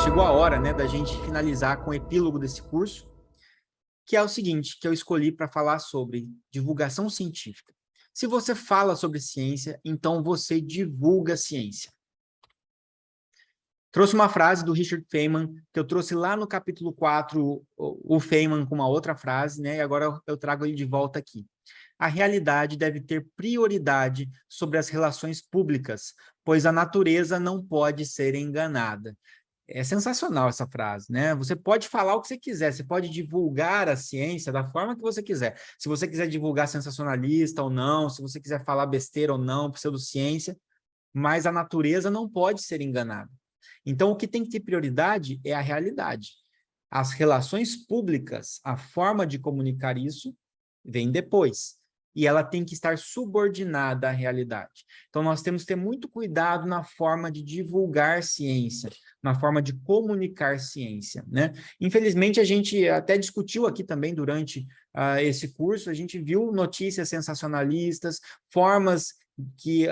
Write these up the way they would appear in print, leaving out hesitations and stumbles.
Chegou a hora, né, da gente finalizar com o epílogo desse curso, que é o seguinte, que eu escolhi para falar sobre divulgação científica. Se você fala sobre ciência, então você divulga ciência. Trouxe uma frase do Richard Feynman, que eu trouxe lá no capítulo 4, o Feynman com uma outra frase, né? E agora eu trago ele de volta aqui. A realidade deve ter prioridade sobre as relações públicas, pois a natureza não pode ser enganada. É sensacional essa frase, né? Você pode falar o que você quiser, você pode divulgar a ciência da forma que você quiser. Se você quiser divulgar sensacionalista ou não, se você quiser falar besteira ou não, pseudociência, mas a natureza não pode ser enganada. Então, o que tem que ter prioridade é a realidade. As relações públicas, a forma de comunicar isso, vem depois. E ela tem que estar subordinada à realidade. Então, nós temos que ter muito cuidado na forma de divulgar ciência, na forma de comunicar ciência, né? Infelizmente, a gente até discutiu aqui também durante esse curso, a gente viu notícias sensacionalistas, formas que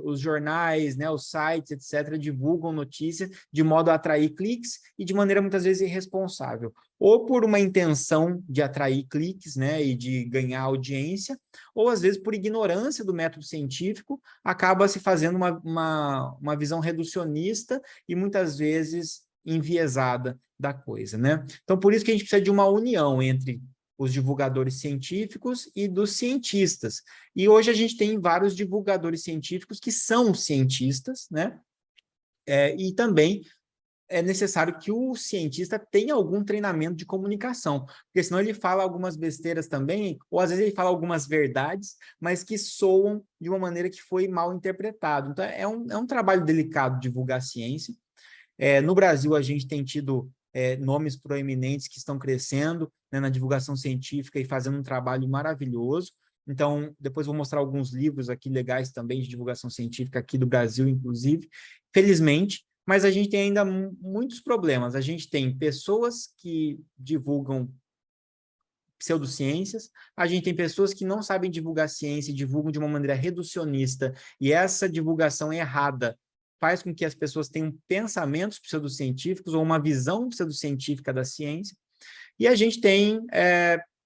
os jornais, né, os sites, etc., divulgam notícias de modo a atrair cliques e de maneira muitas vezes irresponsável. Ou por uma intenção de atrair cliques, né, e de ganhar audiência, ou às vezes por ignorância do método científico, acaba se fazendo uma visão reducionista e muitas vezes enviesada da coisa, né? Então, por isso que a gente precisa de uma união entre os divulgadores científicos e dos cientistas. E hoje a gente tem vários divulgadores científicos que são cientistas, né? E também é necessário que o cientista tenha algum treinamento de comunicação, porque senão ele fala algumas besteiras também, ou às vezes ele fala algumas verdades, mas que soam de uma maneira que foi mal interpretado. Então, é um trabalho delicado divulgar ciência. No Brasil, a gente tem tido nomes proeminentes que estão crescendo, né, na divulgação científica e fazendo um trabalho maravilhoso. Então, depois vou mostrar alguns livros aqui legais também de divulgação científica aqui do Brasil, inclusive, felizmente, mas a gente tem ainda muitos problemas. A gente tem pessoas que divulgam pseudociências, a gente tem pessoas que não sabem divulgar ciência e divulgam de uma maneira reducionista, e essa divulgação errada faz com que as pessoas tenham pensamentos pseudocientíficos ou uma visão pseudocientífica da ciência, e a gente tem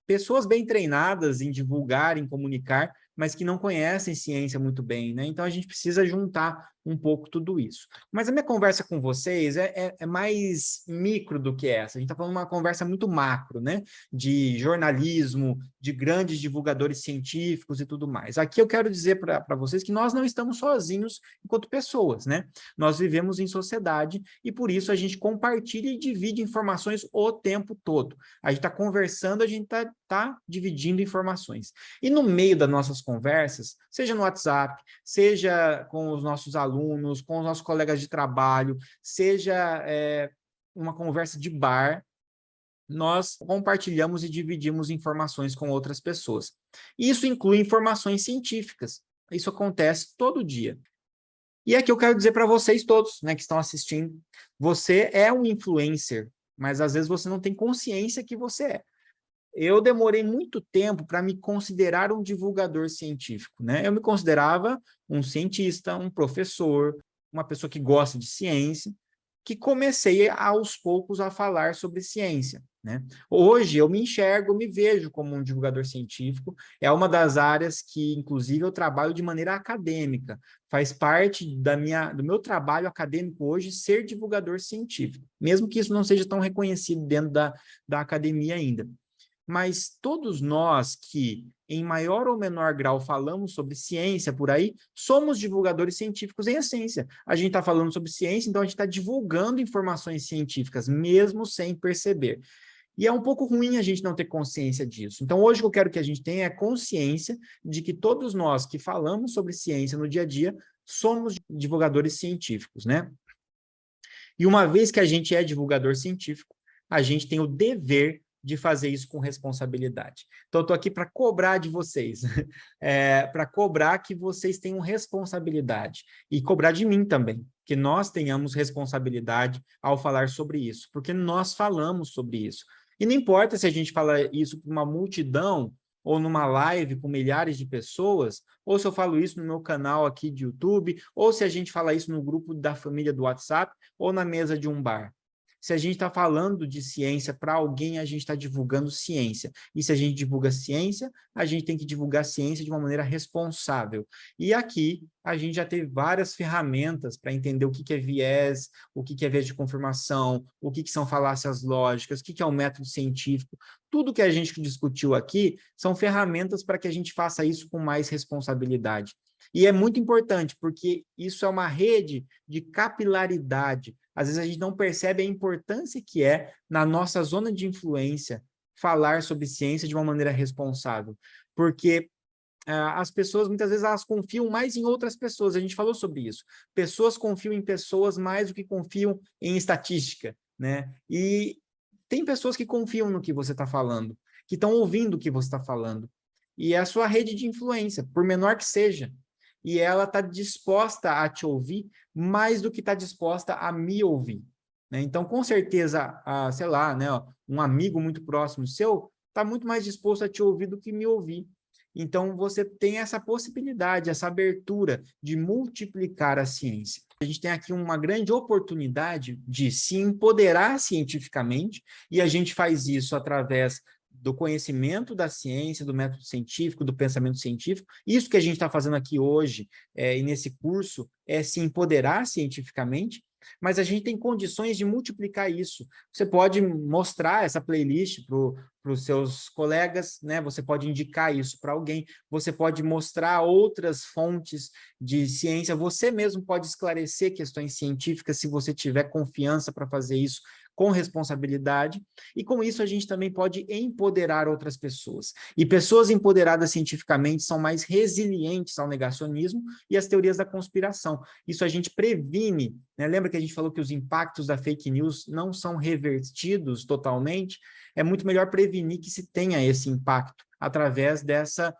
pessoas bem treinadas em divulgar, em comunicar, mas que não conhecem ciência muito bem, né? Então, a gente precisa juntar um pouco tudo isso. Mas a minha conversa com vocês é mais micro do que essa. A gente está falando uma conversa muito macro, né? De jornalismo, de grandes divulgadores científicos e tudo mais. Aqui eu quero dizer para vocês que nós não estamos sozinhos enquanto pessoas, né? Nós vivemos em sociedade e, por isso, a gente compartilha e divide informações o tempo todo. A gente está conversando, a gente está dividindo informações. E no meio das nossas conversas, seja no WhatsApp, seja com os nossos alunos, com os nossos colegas de trabalho, seja uma conversa de bar, nós compartilhamos e dividimos informações com outras pessoas. Isso inclui informações científicas. Isso acontece todo dia. E aqui eu quero dizer para vocês todos, né, que estão assistindo, você é um influencer, mas às vezes você não tem consciência que você é. Eu demorei muito tempo para me considerar um divulgador científico, né? Eu me considerava um cientista, um professor, uma pessoa que gosta de ciência, que comecei aos poucos a falar sobre ciência, né? Hoje eu me enxergo, me vejo como um divulgador científico, é uma das áreas que, inclusive, eu trabalho de maneira acadêmica, faz parte do meu trabalho acadêmico hoje ser divulgador científico, mesmo que isso não seja tão reconhecido dentro da academia ainda. Mas todos nós que, em maior ou menor grau, falamos sobre ciência por aí, somos divulgadores científicos em essência. A gente está falando sobre ciência, então a gente está divulgando informações científicas, mesmo sem perceber. E é um pouco ruim a gente não ter consciência disso. Então, hoje o que eu quero que a gente tenha é consciência de que todos nós que falamos sobre ciência no dia a dia somos divulgadores científicos, né? E uma vez que a gente é divulgador científico, a gente tem o dever de fazer isso com responsabilidade. Então, eu estou aqui para cobrar de vocês, para cobrar que vocês tenham responsabilidade e cobrar de mim também, que nós tenhamos responsabilidade ao falar sobre isso, porque nós falamos sobre isso. E não importa se a gente fala isso para uma multidão ou numa live com milhares de pessoas, ou se eu falo isso no meu canal aqui de YouTube, ou se a gente fala isso no grupo da família do WhatsApp, ou na mesa de um bar. Se a gente está falando de ciência para alguém, a gente está divulgando ciência. E se a gente divulga ciência, a gente tem que divulgar ciência de uma maneira responsável. E aqui a gente já teve várias ferramentas para entender o que é viés, o que é viés de confirmação, o que são falácias lógicas, o que é o método científico. Tudo que a gente discutiu aqui são ferramentas para que a gente faça isso com mais responsabilidade. E é muito importante, porque isso é uma rede de capilaridade. Às vezes a gente não percebe a importância que é, na nossa zona de influência, falar sobre ciência de uma maneira responsável. Porque as pessoas, muitas vezes, elas confiam mais em outras pessoas. A gente falou sobre isso. Pessoas confiam em pessoas mais do que confiam em estatística, né? E tem pessoas que confiam no que você está falando, que estão ouvindo o que você está falando. E é a sua rede de influência, por menor que seja. E ela está disposta a te ouvir mais do que está disposta a me ouvir. Né? Então, com certeza, sei lá, né, um amigo muito próximo seu está muito mais disposto a te ouvir do que me ouvir. Então, você tem essa possibilidade, essa abertura de multiplicar a ciência. A gente tem aqui uma grande oportunidade de se empoderar cientificamente, e a gente faz isso através do conhecimento da ciência, do método científico, do pensamento científico. Isso que a gente está fazendo aqui hoje, e nesse curso, é se empoderar cientificamente, mas a gente tem condições de multiplicar isso. Você pode mostrar essa playlist para os seus colegas, né? Você pode indicar isso para alguém, você pode mostrar outras fontes de ciência, você mesmo pode esclarecer questões científicas se você tiver confiança para fazer isso com responsabilidade, e com isso a gente também pode empoderar outras pessoas. E pessoas empoderadas cientificamente são mais resilientes ao negacionismo e às teorias da conspiração. Isso a gente previne, né? Lembra que a gente falou que os impactos da fake news não são revertidos totalmente? É muito melhor prevenir que se tenha esse impacto através dessa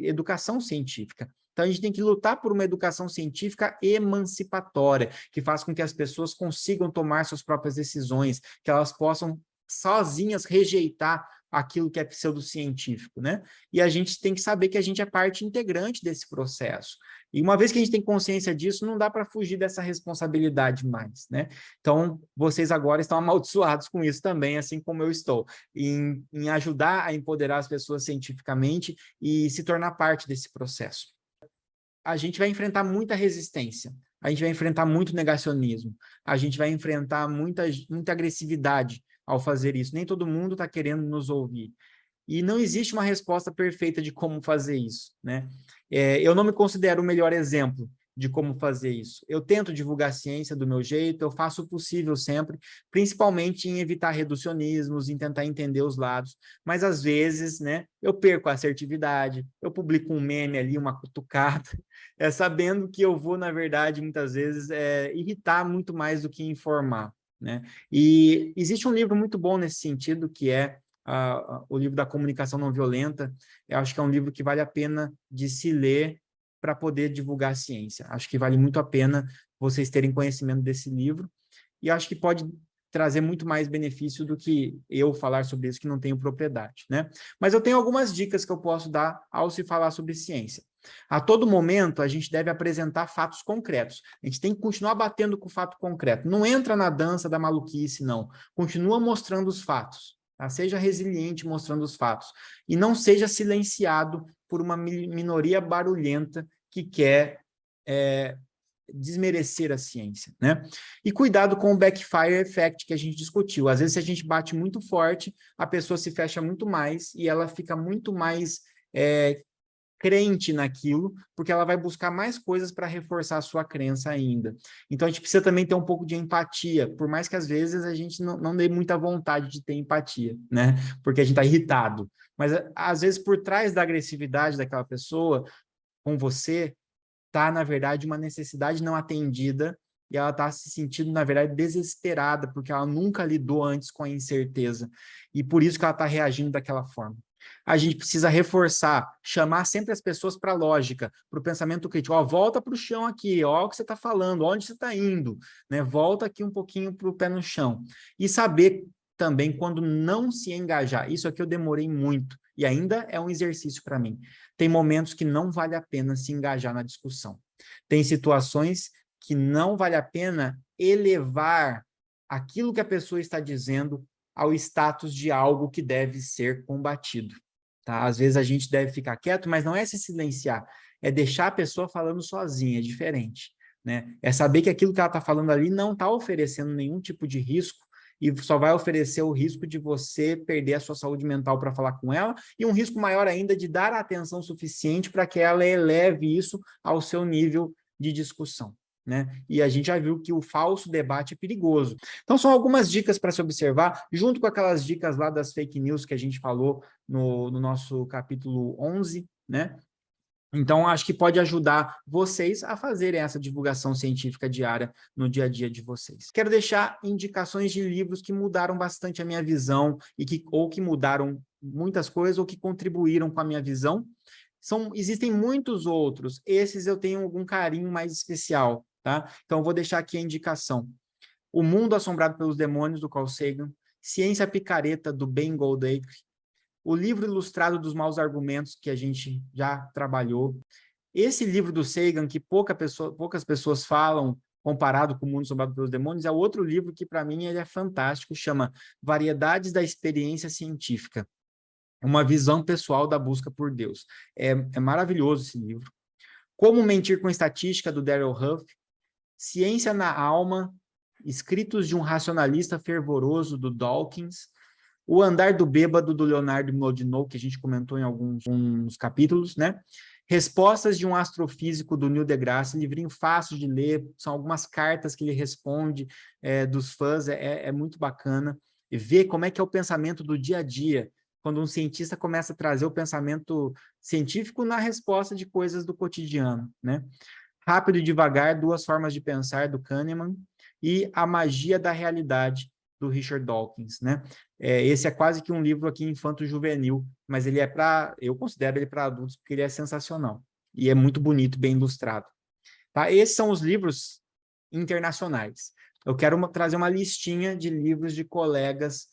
educação científica. Então, a gente tem que lutar por uma educação científica emancipatória, que faz com que as pessoas consigam tomar suas próprias decisões, que elas possam sozinhas rejeitar aquilo que é pseudocientífico, né? E a gente tem que saber que a gente é parte integrante desse processo. E uma vez que a gente tem consciência disso, não dá para fugir dessa responsabilidade mais, né? Então, vocês agora estão amaldiçoados com isso também, assim como eu estou, em ajudar a empoderar as pessoas cientificamente e se tornar parte desse processo. A gente vai enfrentar muita resistência, a gente vai enfrentar muito negacionismo, a gente vai enfrentar muita agressividade ao fazer isso. Nem todo mundo está querendo nos ouvir. E não existe uma resposta perfeita de como fazer isso, né? Eu não me considero o melhor exemplo de como fazer isso. Eu tento divulgar a ciência do meu jeito, eu faço o possível sempre, principalmente em evitar reducionismos, em tentar entender os lados, mas às vezes, né, eu perco a assertividade, eu publico um meme ali, uma cutucada, sabendo que eu vou, na verdade, muitas vezes, irritar muito mais do que informar, né? E existe um livro muito bom nesse sentido, que é o livro da comunicação não violenta. Eu acho que é um livro que vale a pena de se ler para poder divulgar a ciência. Acho que vale muito a pena vocês terem conhecimento desse livro, e acho que pode trazer muito mais benefício do que eu falar sobre isso, que não tenho propriedade, né? Mas eu tenho algumas dicas que eu posso dar ao se falar sobre ciência. A todo momento, a gente deve apresentar fatos concretos. A gente tem que continuar batendo com o fato concreto. Não entra na dança da maluquice, não. Continua mostrando os fatos. Tá? Seja resiliente mostrando os fatos. E não seja silenciado por uma minoria barulhenta que quer desmerecer a ciência, né? E cuidado com o backfire effect que a gente discutiu. Às vezes, se a gente bate muito forte, a pessoa se fecha muito mais e ela fica muito mais crente naquilo, porque ela vai buscar mais coisas para reforçar a sua crença ainda. Então, a gente precisa também ter um pouco de empatia, por mais que às vezes a gente não dê muita vontade de ter empatia, né? Porque a gente está irritado. Mas, às vezes, por trás da agressividade daquela pessoa com você, está, na verdade, uma necessidade não atendida, e ela está se sentindo, na verdade, desesperada, porque ela nunca lidou antes com a incerteza. E por isso que ela está reagindo daquela forma. A gente precisa reforçar, chamar sempre as pessoas para a lógica, para o pensamento crítico. Ó, volta para o chão aqui, ó o que você está falando, onde você está indo, né? Volta aqui um pouquinho para o pé no chão. E saber também quando não se engajar. Isso aqui eu demorei muito, e ainda é um exercício para mim. Tem momentos que não vale a pena se engajar na discussão. Tem situações que não vale a pena elevar aquilo que a pessoa está dizendo ao status de algo que deve ser combatido. Tá? Às vezes a gente deve ficar quieto, mas não é se silenciar, é deixar a pessoa falando sozinha, é diferente. Né? É saber que aquilo que ela está falando ali não está oferecendo nenhum tipo de risco e só vai oferecer o risco de você perder a sua saúde mental para falar com ela e um risco maior ainda de dar a atenção suficiente para que ela eleve isso ao seu nível de discussão. Né? E a gente já viu que o falso debate é perigoso. Então, são algumas dicas para se observar, junto com aquelas dicas lá das fake news que a gente falou no nosso capítulo 11, né? Então, acho que pode ajudar vocês a fazerem essa divulgação científica diária no dia a dia de vocês. Quero deixar indicações de livros que mudaram bastante a minha visão, ou que mudaram muitas coisas, ou que contribuíram com a minha visão. Existem muitos outros, esses eu tenho algum carinho mais especial, tá? Então, eu vou deixar aqui a indicação. O Mundo Assombrado pelos Demônios, do Carl Sagan, Ciência Picareta, do Ben Goldacre, o livro ilustrado dos Maus Argumentos, que a gente já trabalhou. Esse livro do Sagan, que poucas pessoas falam, comparado com o Mundo Assombrado pelos Demônios, é outro livro que, para mim, ele é fantástico, chama Variedades da Experiência Científica. Uma visão pessoal da busca por Deus. É maravilhoso esse livro. Como Mentir com Estatística, do Darrell Huff. Ciência na Alma, Escritos de um Racionalista Fervoroso, do Dawkins. O Andar do Bêbado, do Leonardo Mlodinow, que a gente comentou em alguns capítulos, né? Respostas de um Astrofísico, do Neil deGrasse, livrinho fácil de ler, são algumas cartas que ele responde dos fãs, é muito bacana. E ver como é que é o pensamento do dia a dia, quando um cientista começa a trazer o pensamento científico na resposta de coisas do cotidiano, né? Rápido e Devagar, Duas Formas de Pensar, do Kahneman, e A Magia da Realidade, do Richard Dawkins, né? Esse é quase que um livro aqui infanto-juvenil, mas ele eu considero ele para adultos porque ele é sensacional e é muito bonito, bem ilustrado. Tá? Esses são os livros internacionais. Eu quero trazer uma listinha de livros de colegas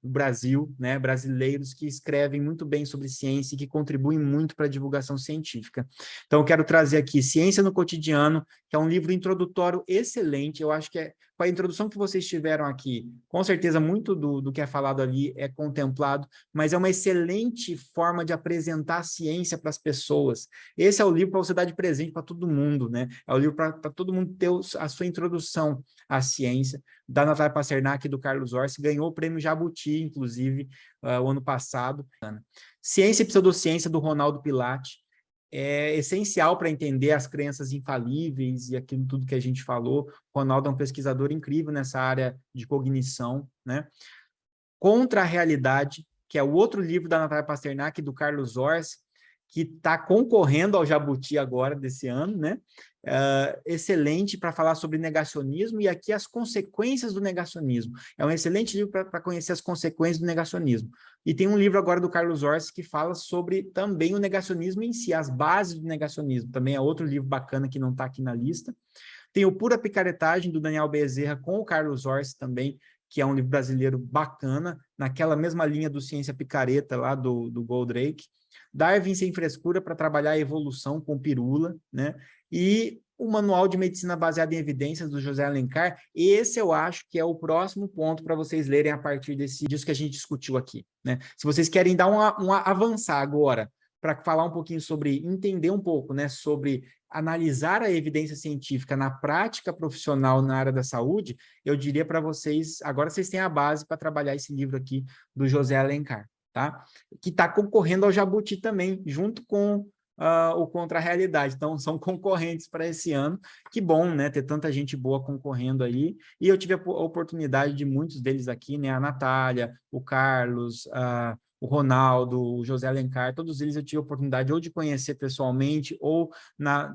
do Brasil, né, brasileiros que escrevem muito bem sobre ciência e que contribuem muito para a divulgação científica. Então, eu quero trazer aqui Ciência no Cotidiano, que é um livro introdutório excelente. Eu acho que com a introdução que vocês tiveram aqui, com certeza muito do que é falado ali é contemplado, mas é uma excelente forma de apresentar a ciência para as pessoas. Esse é o livro para você dar de presente para todo mundo, né? É o livro para todo mundo ter a sua introdução à ciência, da Natália Pasternak e do Carlos Orsi, ganhou o prêmio Jabuti, inclusive, o ano passado. Ciência e Pseudociência, do Ronaldo Pilati, é essencial para entender as crenças infalíveis e aquilo tudo que a gente falou. O Ronaldo é um pesquisador incrível nessa área de cognição, né? Contra a Realidade, que é o outro livro da Natália Pasternak e do Carlos Orsi, que está concorrendo ao Jabuti agora, desse ano, né? Excelente para falar sobre negacionismo e aqui as consequências do negacionismo. É um excelente livro para conhecer as consequências do negacionismo. E tem um livro agora do Carlos Orsi que fala sobre também o negacionismo em si, as bases do negacionismo. Também é outro livro bacana que não está aqui na lista. Tem o Pura Picaretagem, do Daniel Bezerra, com o Carlos Orsi também, que é um livro brasileiro bacana, naquela mesma linha do Ciência Picareta, lá do Goldrake. Darwin Sem Frescura, para trabalhar a evolução com Pirula, né? E o Manual de Medicina Baseada em Evidências, do José Alencar. Esse eu acho que é o próximo ponto para vocês lerem a partir disso que a gente discutiu aqui, né? Se vocês querem dar um avançar agora, para falar um pouquinho sobre, entender um pouco, né, sobre analisar a evidência científica na prática profissional na área da saúde, eu diria para vocês, agora vocês têm a base para trabalhar esse livro aqui do José Alencar, tá? Que está concorrendo ao Jabuti também, junto com o Contra a Realidade. Então, são concorrentes para esse ano. Que bom, né, ter tanta gente boa concorrendo aí. E eu tive a oportunidade de muitos deles aqui, né, a Natália, o Carlos, o Ronaldo, o José Alencar, todos eles eu tive a oportunidade ou de conhecer pessoalmente ou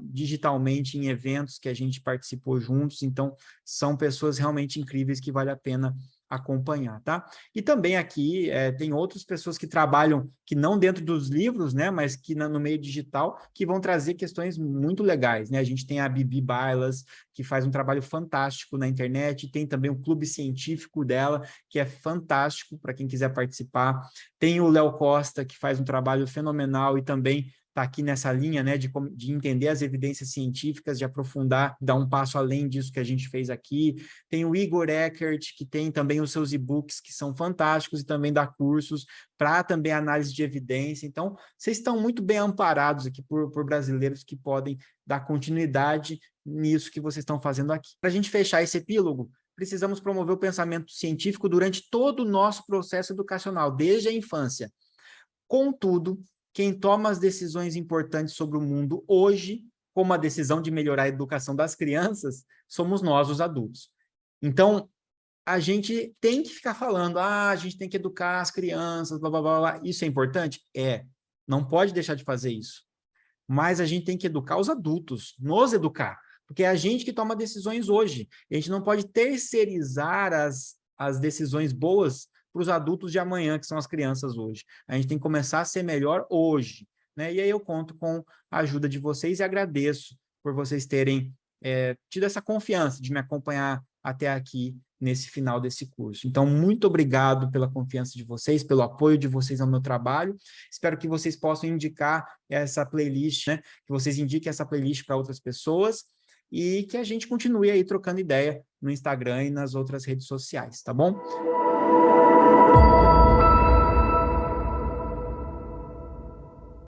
digitalmente em eventos que a gente participou juntos. Então, são pessoas realmente incríveis que vale a pena acompanhar, tá? E também aqui tem outras pessoas que trabalham, que não dentro dos livros, né, mas que no meio digital, que vão trazer questões muito legais, né? A gente tem a Bibi Bailas, que faz um trabalho fantástico na internet, tem também o clube científico dela, que é fantástico para quem quiser participar. Tem o Léo Costa, que faz um trabalho fenomenal e também está aqui nessa linha, né, de entender as evidências científicas, de aprofundar, dar um passo além disso que a gente fez aqui. Tem o Igor Eckert, que tem também os seus e-books, que são fantásticos, e também dá cursos para também análise de evidência. Então, vocês estão muito bem amparados aqui por brasileiros que podem dar continuidade nisso que vocês estão fazendo aqui. Para a gente fechar esse epílogo, precisamos promover o pensamento científico durante todo o nosso processo educacional, desde a infância. Contudo, quem toma as decisões importantes sobre o mundo hoje, como a decisão de melhorar a educação das crianças, somos nós, os adultos. Então, a gente tem que ficar falando, a gente tem que educar as crianças, blá, blá, blá, blá. Isso é importante? É. Não pode deixar de fazer isso. Mas a gente tem que educar os adultos, nos educar, porque é a gente que toma decisões hoje. A gente não pode terceirizar as decisões boas para os adultos de amanhã, que são as crianças hoje. A gente tem que começar a ser melhor hoje, né? E aí eu conto com a ajuda de vocês e agradeço por vocês terem tido essa confiança de me acompanhar até aqui nesse final desse curso. Então, muito obrigado pela confiança de vocês, pelo apoio de vocês ao meu trabalho. Espero que vocês possam indicar essa playlist, né? Que vocês indiquem essa playlist para outras pessoas e que a gente continue aí trocando ideia no Instagram e nas outras redes sociais, tá bom?